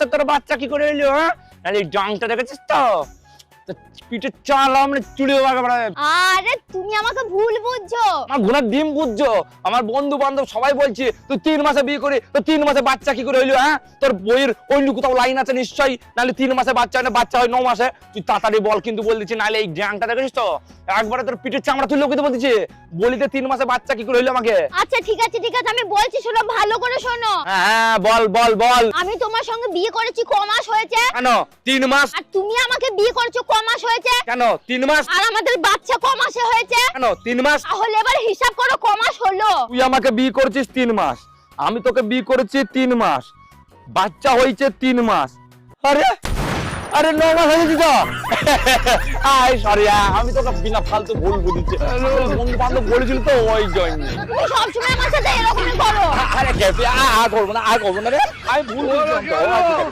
তো তোর বাচ্চা কি করে এলো? হ্যাঁ, নাহলে এই ডাংটা দেখেছিস তো পিঠে চালাম চুড়ি। আরে তুমি আমাকে ভুল বুঝছো। আমার ঘোড়ার ডিম বুঝছো? আমার বন্ধু বান্ধব সবাই বলছে তুই 3 মাসে বিয়ে করে তো 3 মাসে বাচ্চা কি করে হইলো? হ্যাঁ, তোর বইয়ের অন্য কোথাও লাইন আছে নিশ্চয়ই, নাহলে 3 মাসে বাচ্চা হয় না, বাচ্চা হয় 9 মাসে। তুই তাড়াতাড়ি বল কিন্তু বল দিচ্ছি, নাহলে এই ডাংটা দেখেছিস তো একবারে তোর পিঠের চামড়া তুলে কিন্তু বলতেছি বলিতে 3 মাসে বাচ্চা কি করে হইলো আমাকে। আচ্ছা ঠিক আছে আমি বলছি, শোনো ভালো করে শোনো। হ্যাঁ বল বল বল। আমি তোমার সঙ্গে বিয়ে করেছি ক মাস হয়েছে? কেন 3 মাস? আর তুমি আমাকে বিয়ে করেছো ক মাস হয়েছে? কেন 3 মাস? আর আমাদের বাচ্চা ক মাসে হয়েছে? কেন 3 মাস? তাহলে এবার হিসাব করো ক মাস হলো। তুই আমাকে বিয়ে করেছিস 3 মাস, আমি তোকে বিয়ে করেছি 3 মাস, বাচ্চা হয়েছে 3 মাস। আরে আরে 9 মাস হয়েছে তো। আই সরি, আমি তোকে বিনা ফালতু ভুল বুঝিছি, বন্ধু বান্ধব বলেছিল তো ওই জন্য। তুমি সবসময় আমার সাথে এরকমই করো। আরে কেপি করবো না রে, আমি ভুল বুঝছিলাম তো।